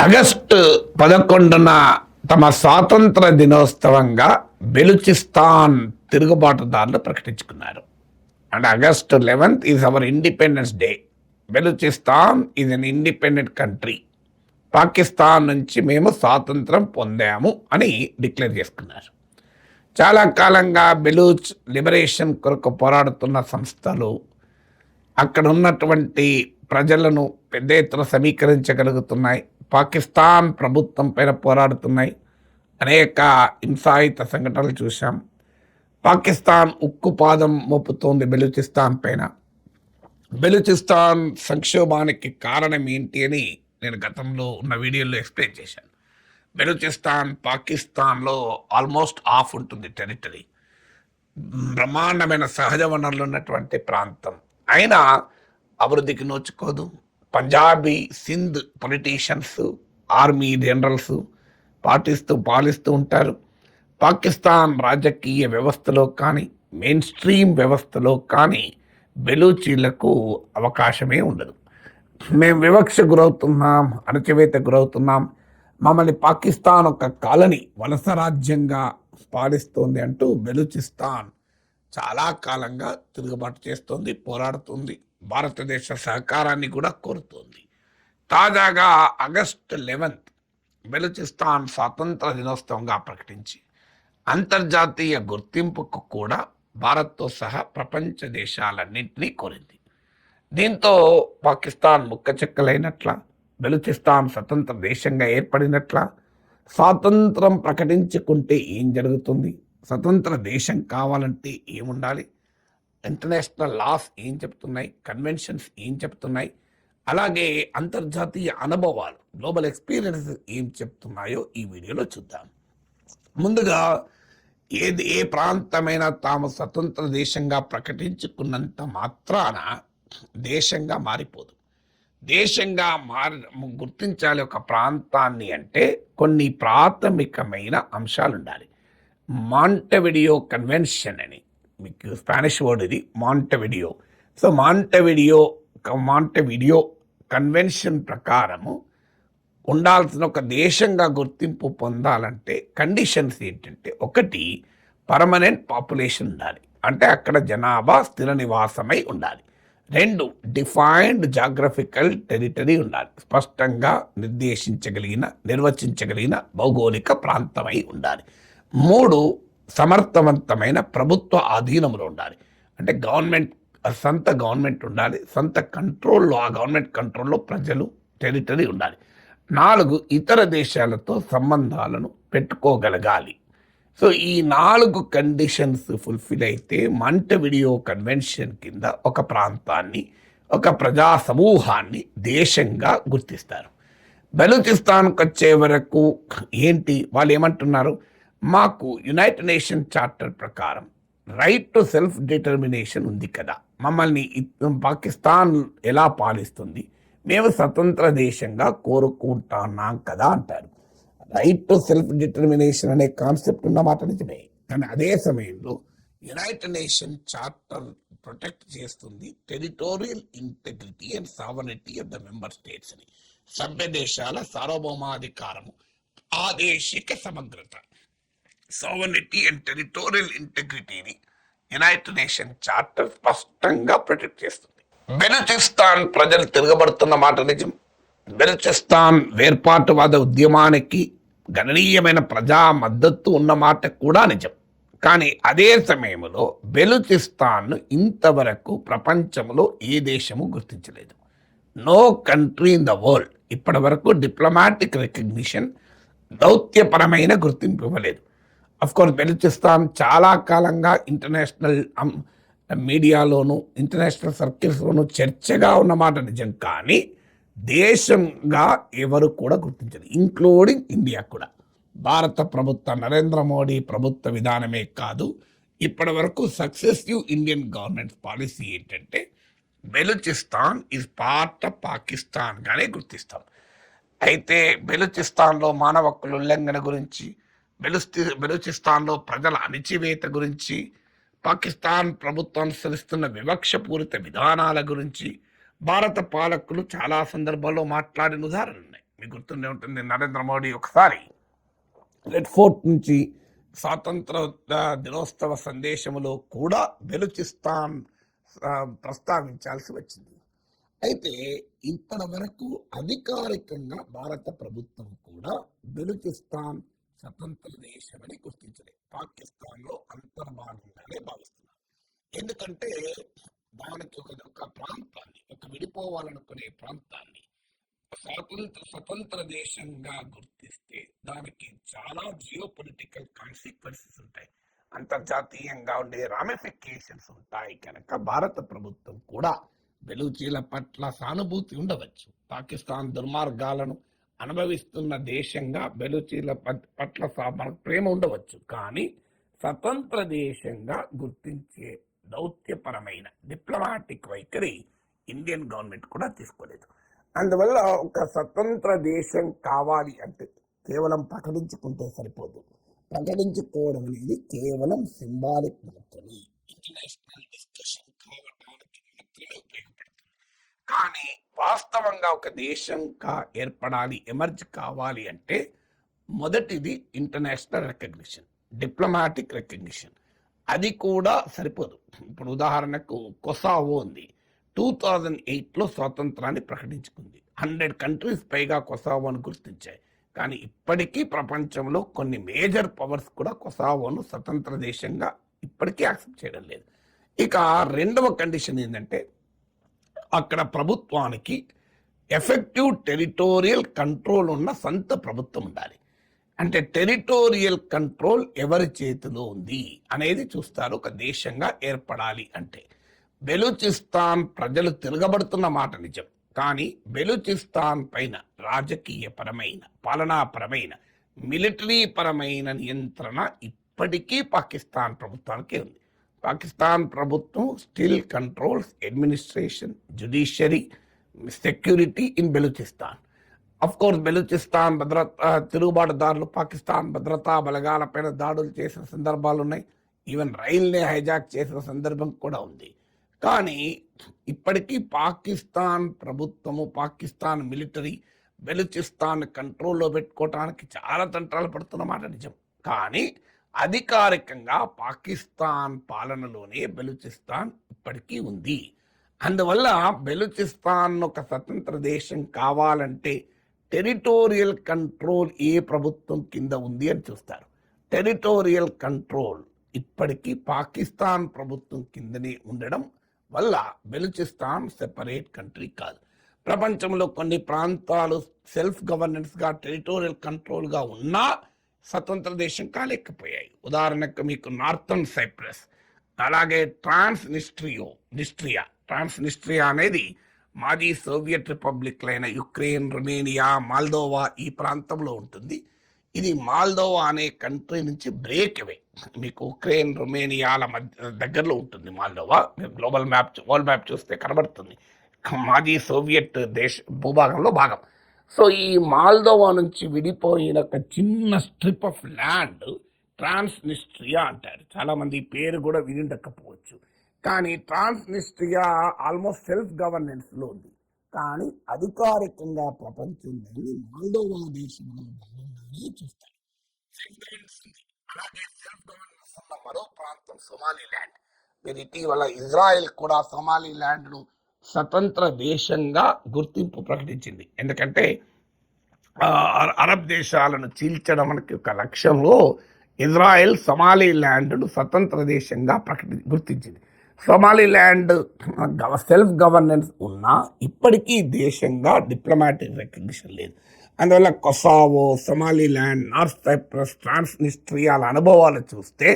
August 11న తమ స్వాతంత్ర దినోత్సవంగా బెలూచిస్తాన్ తిరుగుబాటుదారులు ప్రకటించుకున్నారు. And August 11th is our independence day. Balochistan is an independent country. Pakistan నుంచి మేము స్వాతంత్రం పొందాము అని డిక్లేర్ చేసుకున్నారు. చాలా కాలంగా బెలూచ్ లిబరేషన్ కొరకు పోరాడుతున్న సంస్థలు అక్కడ ఉన్నటువంటి ప్రజలను పెద్ద ఎత్తున సమీకరించగలుగుతున్నాయి. పాకిస్తాన్ ప్రభుత్వం పైన పోరాడుతున్నాయి. అనేక హింసాయుత సంఘటనలు చూసాం. పాకిస్తాన్ ఉక్కుపాదం మోపుతోంది బెలూచిస్తాన్ పైన. బెలూచిస్తాన్ సంక్షోభానికి కారణం ఏంటి అని నేను గతంలో ఉన్న వీడియోలో ఎక్స్ప్లెయిన్ చేశాను. బెలూచిస్తాన్ పాకిస్తాన్లో ఆల్మోస్ట్ ఆఫ్ ఉంటుంది టెరిటరీ. బ్రహ్మాండమైన సహజ వనరులు ఉన్నటువంటి ప్రాంతం అయినా అభివృద్ధికి నోచుకోదు. Punjabi Sindh politicians, army generals పాలిస్తూ ఉంటారు. పాకిస్తాన్ రాజకీయ వ్యవస్థలో కానీ మెయిన్ స్ట్రీమ్ వ్యవస్థలో కానీ బెలూచీలకు అవకాశమే ఉండదు. మేము వివక్ష గురవుతున్నాం, అణచివేత గురవుతున్నాం, మమ్మల్ని పాకిస్తాన్ ఒక కాలనీ వలస రాజ్యంగా పాలిస్తోంది అంటూ బెలూచిస్తాన్ చాలా కాలంగా తిరుగుబాటు చేస్తోంది, పోరాడుతుంది. భారతదేశ సహకారాన్ని కూడా కోరుతోంది. తాజాగా ఆగస్ట్ 11th బెలూచిస్తాన్ స్వాతంత్ర దినోత్సవంగా ప్రకటించి అంతర్జాతీయ గుర్తింపుకు కూడా భారత్తో సహా ప్రపంచ దేశాలన్నింటినీ కోరింది. దీంతో పాకిస్తాన్ ముక్కచెక్కలైనట్ల, బెలూచిస్తాన్ స్వతంత్ర దేశంగా ఏర్పడినట్ల. స్వాతంత్రం ప్రకటించుకుంటే ఏం జరుగుతుంది? స్వతంత్ర దేశం కావాలంటే ఏముండాలి? ఇంటర్నేషనల్ లాస్ ఏం చెప్తున్నాయి? కన్వెన్షన్స్ ఏం చెప్తున్నాయి? అలాగే అంతర్జాతీయ అనుభవాలు, గ్లోబల్ ఎక్స్పీరియన్సెస్ ఏం చెప్తున్నాయో ఈ వీడియోలో చూద్దాం. ముందుగా ఏ ప్రాంతమైనా తాము స్వతంత్ర దేశంగా ప్రకటించుకున్నంత మాత్రాన దేశంగా మారిపోదు. దేశంగా గుర్తించాలి ఒక ప్రాంతాన్ని అంటే కొన్ని ప్రాథమికమైన అంశాలు ఉండాలి. మాంటెవిడియో కన్వెన్షన్ అని, మీకు స్పానిష్ వర్డ్ ఇది, మాంటెవిడియో. సో మాంటెవిడియో కన్వెన్షన్ ప్రకారము ఉండాల్సిన ఒక దేశంగా గుర్తింపు పొందాలంటే కండిషన్స్ ఏంటంటే, ఒకటి పర్మనెంట్ పాపులేషన్ ఉండాలి, అంటే అక్కడ జనాభా స్థిర నివాసమై ఉండాలి. 2 డిఫైన్డ్ జాగ్రఫికల్ టెరిటరీ ఉండాలి, స్పష్టంగా నిర్వచించగలిగిన భౌగోళిక ప్రాంతమై ఉండాలి. 3 సమర్థవంతమైన ప్రభుత్వ ఆధీనంలో ఉండాలి, అంటే సొంత గవర్నమెంట్ ఉండాలి, సొంత కంట్రోల్లో, ఆ గవర్నమెంట్ కంట్రోల్లో ప్రజలు, టెరిటరీ ఉండాలి. 4 ఇతర దేశాలతో సంబంధాలను పెట్టుకోగలగాలి. సో ఈ 4 కండిషన్స్ ఫుల్ఫిల్ అయితే మాంటెవిడియో కన్వెన్షన్ కింద ఒక ప్రాంతాన్ని, ఒక ప్రజా సమూహాన్ని దేశంగా గుర్తిస్తారు. బెలూచిస్తాన్కి వచ్చే వరకు ఏంటి, వాళ్ళు ఏమంటున్నారు? మాకు యునైటెడ్ నేషన్ చార్టర్ ప్రకారం రైట్ టు సెల్ఫ్ డిటర్మినేషన్ ఉంది కదా, మమ్మల్ని పాకిస్తాన్ ఎలా పాలిస్తుంది, మేము స్వతంత్ర దేశంగా కోరుకుంటున్నాం కదా అంటారు. రైట్ టు సెల్ఫ్ డిటర్మినేషన్ అనే కాన్సెప్ట్ ఉన్నమాట నిజమే, కానీ అదే సమయంలో యునైటెడ్ నేషన్ చార్టర్ ప్రొటెక్ట్ చేస్తుంది territorial integrity and sovereignty of the member states అని. సభ్య దేశాల సార్వభౌమాధికారము, ఆదేశిక సమగ్రత, సావరెనిటీ అండ్ టెరిటోరియల్ ఇంటెగ్రిటీని యునైటెడ్ నేషన్ చార్టర్ స్పష్టంగా ప్రొటెక్ట్ చేస్తుంది. బెలూచిస్తాన్ ప్రజలు తిరగబడుతున్న మాట నిజం. బెలూచిస్తాన్ వేర్పాటువాద ఉద్యమానికి గణనీయమైన ప్రజా మద్దతు ఉన్నమాట కూడా నిజం. కానీ అదే సమయంలో బెలూచిస్తాన్ను ఇంతవరకు ప్రపంచంలో ఏ దేశము గుర్తించలేదు. No country in the world ఇప్పటి వరకు డిప్లొమాటిక్ రికగ్నిషన్, దౌత్యపరమైన గుర్తింపు ఇవ్వలేదు. అఫ్కోర్స్ బెలూచిస్తాన్ చాలా కాలంగా ఇంటర్నేషనల్ మీడియాలోను, ఇంటర్నేషనల్ సర్కిల్స్లోనూ చర్చగా ఉన్నమాట నిజం, కానీ దేశంగా ఎవరు కూడా గుర్తించరు, ఇంక్లూడింగ్ ఇండియా కూడా. భారత ప్రభుత్వ నరేంద్ర మోడీ ప్రభుత్వ విధానమే కాదు, ఇప్పటి వరకు సక్సెసివ్ ఇండియన్ గవర్నమెంట్ పాలసీ ఏంటంటే బెలూచిస్తాన్ ఈజ్ పార్ట్ ఆఫ్ పాకిస్తాన్గానే గుర్తిస్తాం. అయితే బెలూచిస్తాన్లో మానవ హక్కుల ఉల్లంఘన గురించి, బెలూచిస్తాన్లో ప్రజల అణిచివేత గురించి, పాకిస్తాన్ ప్రభుత్వం అనుసరిస్తున్న వివక్షపూరిత విధానాల గురించి భారత పాలకులు చాలా సందర్భాల్లో మాట్లాడిన ఉదాహరణలు ఉన్నాయి. మీకు గుర్తుండే ఉంటుంది, నరేంద్ర మోడీ ఒకసారి రెడ్ ఫోర్ట్ నుంచి స్వాతంత్ర దినోత్సవ సందేశంలో కూడా బెలూచిస్తాన్ ప్రస్తావించాల్సి వచ్చింది. అయితే ఇప్పటి వరకు అధికారికంగా భారత ప్రభుత్వం కూడా బెలూచిస్తాన్ స్వతంత్ర దేశమని గుర్తించలేదు. పాకిస్తాన్లో అంతర్భాగంగానే భావిస్తున్నారు. ఎందుకంటే దానికి ఒక ప్రాంతాన్ని, ఒక విడిపోవాలనుకునే ప్రాంతాన్ని స్వతంత్ర దేశంగా గుర్తిస్తే దానికి చాలా జియో పొలిటికల్ కాన్సిక్వెన్సెస్ ఉంటాయి, అంతర్జాతీయంగా ఉండే రామిఫికేషన్స్ ఉంటాయి. కనుక భారత ప్రభుత్వం కూడా బెలూచీల పట్ల సానుభూతి ఉండవచ్చు. పాకిస్తాన్ దుర్మార్గాలను అనుభవిస్తున్న దేశంగా బెలూచీల పట్ల మనకు ప్రేమ ఉండవచ్చు, కానీ స్వతంత్ర దేశంగా గుర్తించే దౌత్యపరమైన డిప్లొమాటిక్ వైఖరి ఇండియన్ గవర్నమెంట్ కూడా తీసుకోలేదు. అందువల్ల ఒక స్వతంత్ర దేశం కావాలి అంటే కేవలం ప్రకటించుకుంటే సరిపోదు. ప్రకటించుకోవడం అనేది కేవలం సింబాలిక్ మాత్రమే, ఇంటర్నేషనల్ డిస్కషన్ కావడానికి మాత్రమే ఉపయోగపడుతుంది. కానీ వాస్తవంగా ఒక దేశంగా ఏర్పడాలి, ఎమర్జ్ కావాలి అంటే మొదటిది ఇంటర్నేషనల్ రికగ్నిషన్, డిప్లొమాటిక్ రికగ్నిషన్. అది కూడా సరిపోదు. ఇప్పుడు ఉదాహరణకు కొసావో ఉంది, 2008లో స్వాతంత్రాన్ని ప్రకటించుకుంది. 100 కంట్రీస్ పైగా కొసావోను గుర్తించాయి. కానీ ఇప్పటికీ ప్రపంచంలో కొన్ని మేజర్ పవర్స్ కూడా కొసావోను స్వతంత్ర దేశంగా ఇప్పటికీ యాక్సెప్ట్ చేయడం లేదు. ఇక రెండవ కండిషన్ ఏంటంటే అక్కడ ప్రభుత్వానికి ఎఫెక్టివ్ టెరిటోరియల్ కంట్రోల్ ఉన్న సొంత ప్రభుత్వం ఉండాలి. అంటే టెరిటోరియల్ కంట్రోల్ ఎవరి చేతిలో ఉంది అనేది చూస్తారు ఒక దేశంగా ఏర్పడాలి అంటే. బెలూచిస్తాన్ ప్రజలు తిరగబడుతున్న మాట నిజం, కానీ బెలూచిస్తాన్ పైన రాజకీయపరమైన, పాలనాపరమైన, మిలిటరీ పరమైన నియంత్రణ ఇప్పటికీ పాకిస్తాన్ ప్రభుత్వానికే ఉంది. పాకిస్తాన్ ప్రభుత్వం still controls administration, judiciary, security in Balochistan. Of course Balochistan తిరుగుబాటుదారులు పాకిస్తాన్ భద్రతా బలగాలపైన దాడులు చేసిన సందర్భాలు ఉన్నాయి. ఈవెన్ రైల్నే హైజాక్ చేసిన సందర్భం కూడా ఉంది. కానీ ఇప్పటికీ పాకిస్తాన్ ప్రభుత్వము, పాకిస్తాన్ మిలిటరీ బెలూచిస్తాన్ కంట్రోల్లో పెట్టుకోవటానికి చాలా తంత్రాలు పడుతున్నమాట నిజం. కానీ అధికారికంగా పాకిస్తాన్ పాలనలోనే బెలూచిస్తాన్ ఇప్పటికీ ఉంది. అందువల్ల బెలూచిస్తాన్ ఒక స్వతంత్ర దేశం కావాలంటే టెరిటోరియల్ కంట్రోల్ ఏ ప్రభుత్వం కింద ఉంది అని చూస్తారు. టెరిటోరియల్ కంట్రోల్ ఇప్పటికీ పాకిస్తాన్ ప్రభుత్వం కిందనే ఉండడం వల్ల బెలూచిస్తాన్ సెపరేట్ కంట్రీ కాదు. ప్రపంచంలో కొన్ని ప్రాంతాలు సెల్ఫ్ గవర్నెన్స్గా, టెరిటోరియల్ కంట్రోల్గా ఉన్నా స్వతంత్ర దేశం కాలేకపోయాయి. ఉదాహరణకు మీకు నార్థన్ సైప్రస్, అలాగే ట్రాన్స్నిస్ట్రియా అనేది మాజీ సోవియట్ రిపబ్లిక్లైన యుక్రెయిన్, రొమేనియా, మాల్దోవా ఈ ప్రాంతంలో ఉంటుంది. ఇది మాల్దోవా అనే కంట్రీ నుంచి బ్రేక్ అవే. మీకు ఉక్రెయిన్, రొమేనియాల మధ్య దగ్గరలో ఉంటుంది మాల్దోవా. గ్లోబల్ మ్యాప్, వరల్డ్ మ్యాప్ చూస్తే కనబడుతుంది. మాజీ సోవియట్ భూభాగంలో భాగం. సో ఈ మాల్దోవా నుంచి విడిపోయిన ఒక చిన్న స్ట్రిప్ ఆఫ్ ల్యాండ్ ట్రాన్స్నిస్ట్రియా అంటారు. చాలామంది పేరు కూడా వినిండకపోవచ్చు. కానీ ట్రాన్స్నిస్ట్రియా ఆల్మోస్ట్ సెల్ఫ్ గవర్నెన్స్లో ఉంది. కానీ అధికారికంగా ప్రపంచంలోని మాల్దోవా దేశంలో భాగంగానే చూస్తారు. అలాగే సెల్ఫ్ గవర్నెన్స్ ఉన్న మరో ప్రాంతం సోమాలిలాండ్. మీరు ఇటీవల ఇజ్రాయెల్ కూడా సోమాలిలాండ్ను స్వతంత్ర దేశంగా గుర్తింపు ప్రకటించింది. ఎందుకంటే అరబ్ దేశాలను చీల్చడం మనకి ఒక లక్ష్యంలో ఇజ్రాయెల్ సోమాలిలాండ్ను స్వతంత్ర దేశంగా గుర్తించింది. సోమాలిలాండ్ సెల్ఫ్ గవర్నెన్స్ ఉన్నా ఇప్పటికీ దేశంగా డిప్లొమాటిక్ రికగ్నిషన్ లేదు. అందువల్ల కొసావో, సోమాలిలాండ్, నార్త్ సైప్రస్, ట్రాన్స్నిస్ట్రియాల అనుభవాలు చూస్తే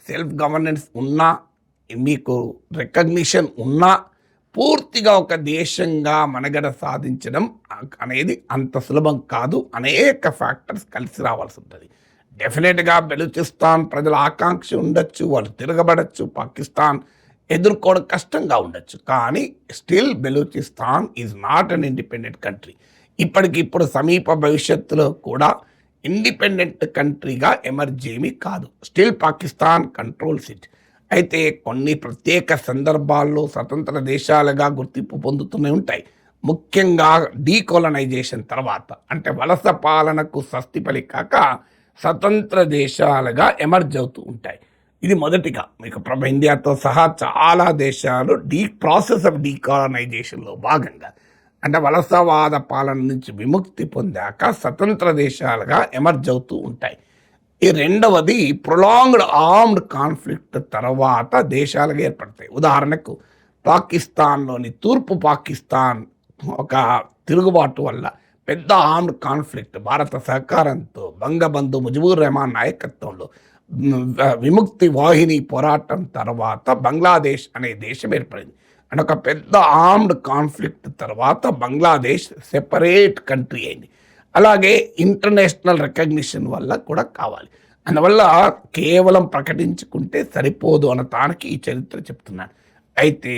సెల్ఫ్ గవర్నెన్స్ ఉన్నా, మీకు రికగ్నిషన్ ఉన్నా పూర్తిగా ఒక దేశంగా మనుగడ సాధించడం అనేది అంత సులభం కాదు. అనేక ఫ్యాక్టర్స్ కలిసి రావాల్సి ఉంటుంది. డెఫినెట్గా బెలూచిస్తాన్ ప్రజల ఆకాంక్ష ఉండొచ్చు, వాళ్ళు తిరగబడచ్చు, పాకిస్తాన్ ఎదుర్కోవడం కష్టంగా ఉండొచ్చు. కానీ still Balochistan is not an independent country. ఇప్పటికిప్పుడు సమీప భవిష్యత్తులో కూడా ఇండిపెండెంట్ కంట్రీగా ఎమర్జ్ ఏమీ కాదు. Still Pakistan controls it. అయితే కొన్ని ప్రత్యేక సందర్భాల్లో స్వతంత్ర దేశాలుగా గుర్తింపు పొందుతూనే ఉంటాయి. ముఖ్యంగా డీకోలనైజేషన్ తర్వాత, అంటే వలస పాలనకు స్వస్తి పలికాక స్వతంత్ర దేశాలుగా ఎమర్జ్ అవుతూ ఉంటాయి. ఇది మొదటిగా మీకు ఇండియాతో సహా చాలా దేశాలు ప్రాసెస్ ఆఫ్ డీకాలనైజేషన్లో భాగంగా, అంటే వలసవాద పాలన నుంచి విముక్తి పొందాక స్వతంత్ర దేశాలుగా ఎమర్జ్ అవుతూ ఉంటాయి. ఈ రెండవది ప్రొలాంగ్డ్ ఆర్మ్డ్ కాన్ఫ్లిక్ట్ తర్వాత దేశాలుగా ఏర్పడతాయి. ఉదాహరణకు పాకిస్తాన్లోని తూర్పు పాకిస్తాన్ ఒక తిరుగుబాటు వల్ల పెద్ద ఆర్మ్డ్ కాన్ఫ్లిక్ట్ భారత సహకారంతో బంగబంధు ముజిబుర్ రెహమాన్ నాయకత్వంలో విముక్తి వాహిని పోరాటం తర్వాత బంగ్లాదేశ్ అనే దేశం ఏర్పడింది. అంటే ఒక పెద్ద ఆర్మ్డ్ కాన్ఫ్లిక్ట్ తర్వాత బంగ్లాదేశ్ సెపరేట్ కంట్రీ అయింది. అలాగే ఇంటర్నేషనల్ రికగ్నిషన్ వల్ల కూడా కావాలి. అందువల్ల కేవలం ప్రకటించుకుంటే సరిపోదు అనటానికి ఈ చరిత్ర చెప్తున్నాను. అయితే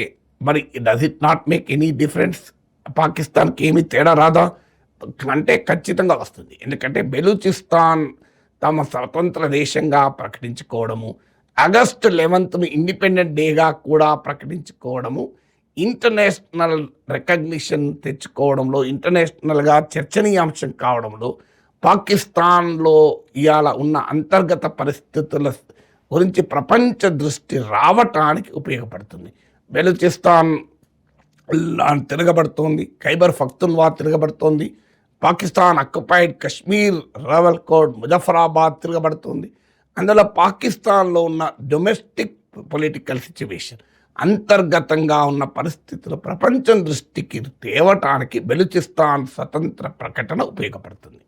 మరి does it not make any difference? పాకిస్తాన్కి ఏమీ తేడా రాదా అంటే ఖచ్చితంగా వస్తుంది. ఎందుకంటే బెలూచిస్తాన్ తమ స్వతంత్ర దేశంగా ప్రకటించుకోవడము, ఆగస్టు 11ను ఇండిపెండెంట్ డేగా కూడా ప్రకటించుకోవడము, ఇంటర్నేషనల్ రికగ్నిషన్ తెచ్చుకోవడంలో, ఇంటర్నేషనల్గా చర్చనీయాంశం కావడంలో, పాకిస్తాన్లో ఇవాళ ఉన్న అంతర్గత పరిస్థితుల గురించి ప్రపంచ దృష్టి రావటానికి ఉపయోగపడుతుంది. బెలూచిస్తాన్ తిరగబడుతోంది, ఖైబర్ పఖ్తూన్ఖ్వా తిరగబడుతోంది, పాకిస్తాన్ అక్యుపైడ్ కశ్మీర్, రావల్కోట్, ముజఫరాబాద్ తిరగబడుతుంది. అందులో పాకిస్తాన్లో ఉన్న డొమెస్టిక్ పొలిటికల్ సిచ్యువేషన్, అంతర్గతంగా ఉన్న పరిస్థితులు ప్రపంచం దృష్టికి తేవటానికి బెలూచిస్తాన్ స్వతంత్ర ప్రకటన ఉపయోగపడుతుంది.